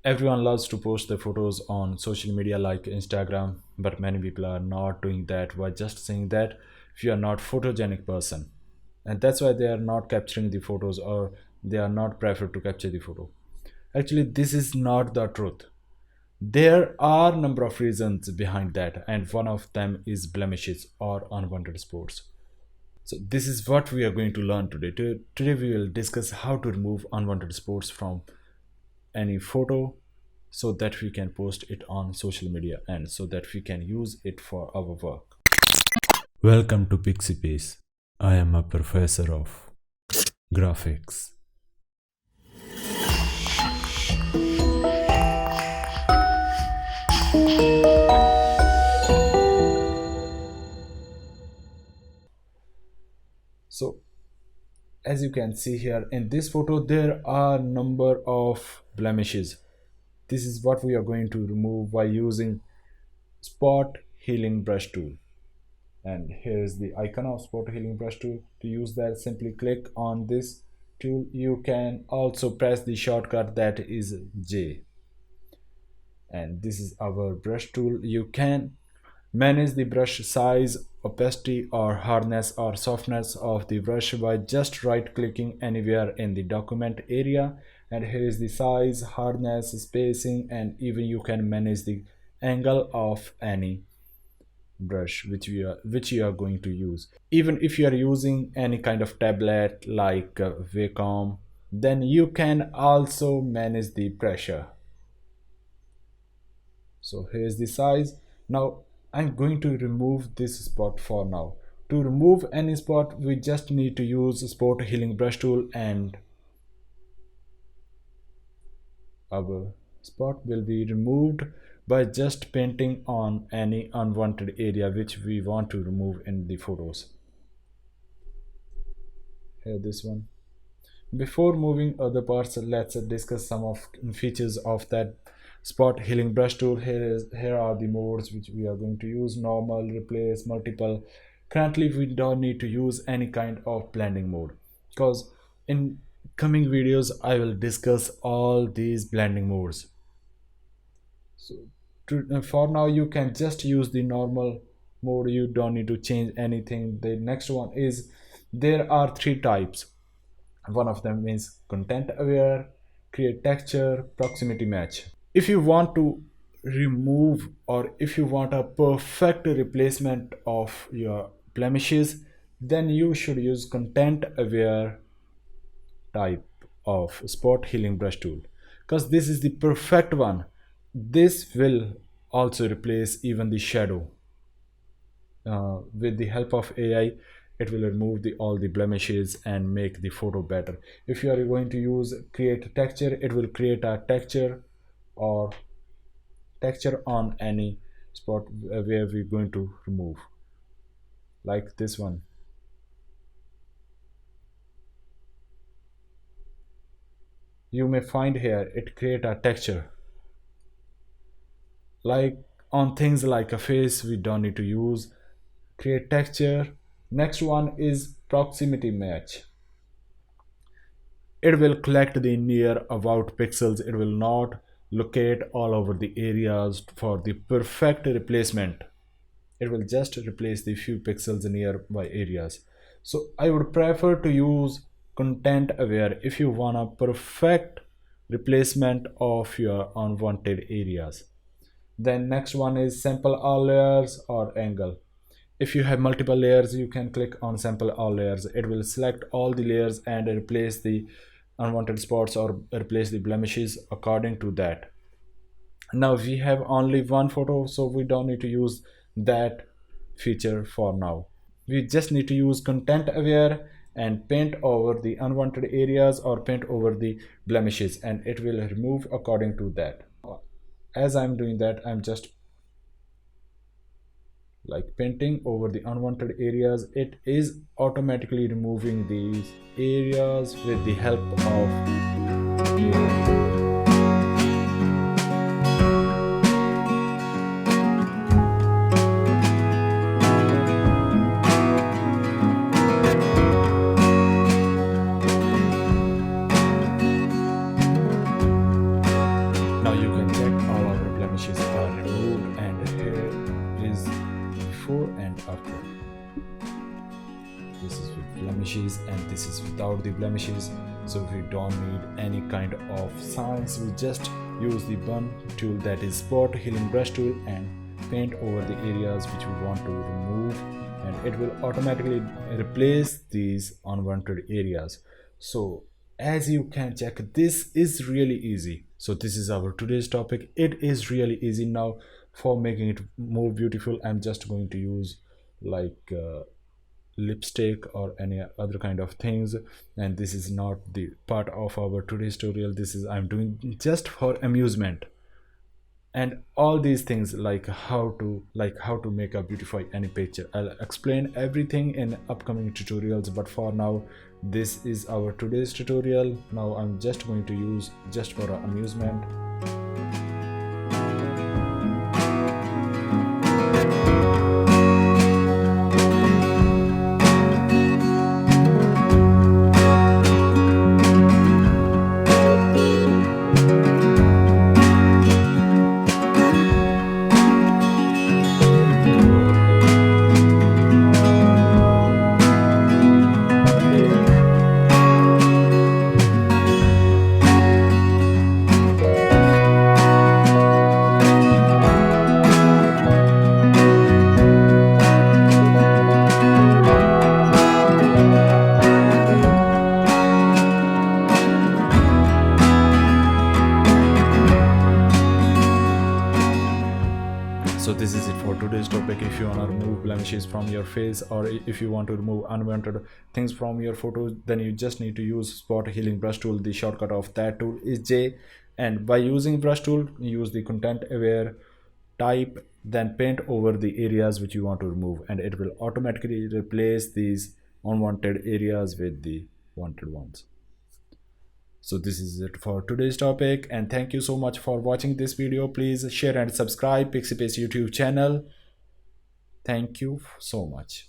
Everyone loves to post their photos on social media like Instagram, but many people are not doing that by just saying that if you are not photogenic person, and that's why they are not capturing the photos, or they are not prefer to capture the photo. Actually, this is not the truth. There are number of reasons behind that, and one of them is blemishes or unwanted spots. So this is what we are going to learn today. Today we will discuss how to remove unwanted spots from any photo so that we can post it on social media and so that we can use it for our work. Welcome to PIXIPACE. I am a professor of graphics. So as you can see here in this photo, there are number of blemishes. This is what we are going to remove by using spot healing brush tool. And here is the icon of spot healing brush tool. To use that, simply click on this tool. You can also press the shortcut that is J, and this is our brush tool. You can manage the brush size, opacity or hardness or softness of the brush by just right clicking anywhere in the document area. And here is the size, hardness, spacing, and even you can manage the angle of any brush which you are going to use. Even if you are using any kind of tablet like Wacom, then you can also manage the pressure. So here's the size. Now I'm going to remove this spot for now. To remove any spot, we just need to use spot healing brush tool, and our spot will be removed by just painting on any unwanted area which we want to remove in the photos. Here, this one. Before moving other parts, let's discuss some of features of that spot healing brush tool. Here are the modes which we are going to use: normal, replace, multiple. Currently we don't need to use any kind of blending mode, because in coming videos I will discuss all these blending modes. So for now you can just use the normal mode. You don't need to change anything. The next one is, there are three types. One of them is content aware, create texture, proximity match. If you want to remove, or if you want a perfect replacement of your blemishes, then you should use content aware type of spot healing brush tool, because this is the perfect one. This will also replace even the shadow. With the help of AI, it will remove all the blemishes and make the photo better. If you are going to use create texture, it will create a texture or texture on any spot where we're going to remove, like this one. You may find here it create a texture. Like on things like a face, we don't need to use create texture. Next one is proximity match. It will collect the near about pixels. It will not locate all over the areas for the perfect replacement. It will just replace the few pixels nearby areas. So I would prefer to use content aware if you want a perfect replacement of your unwanted areas. Then next one is sample all layers or angle. If you have multiple layers, you can click on sample all layers. It will select all the layers and replace the unwanted spots or replace the blemishes according to that. Now we have only one photo, so we don't need to use that feature for now. We just need to use content aware and paint over the unwanted areas or paint over the blemishes, and it will remove according to that. As I'm doing that, I'm just like painting over the unwanted areas. It is automatically removing these areas with the help of now you can check all our blemishes are removed, and here is before and after. This is with blemishes and this is without the blemishes. So we don't need any kind of science, we just use the bun tool, that is spot healing brush tool, and paint over the areas which we want to remove, and it will automatically replace these unwanted areas. So as you can check, this is really easy. So this is our today's topic. It is really easy. Now for making it more beautiful, I'm just going to use like lipstick or any other kind of things, and this is not the part of our today's tutorial. This is I'm doing just for amusement, and all these things like how to make a beautify any picture, I'll explain everything in upcoming tutorials, but for now this is our today's tutorial. Now I'm just going to use just for amusement. So this is it for today's topic. If you want to remove blemishes from your face, or if you want to remove unwanted things from your photos, then you just need to use spot healing brush tool. The shortcut of that tool is J, and by using brush tool, use the content aware type, then paint over the areas which you want to remove, and it will automatically replace these unwanted areas with the wanted ones. So this is it for today's topic, and thank you so much for watching this video. Please share and subscribe PIXIPACE YouTube channel. Thank you so much.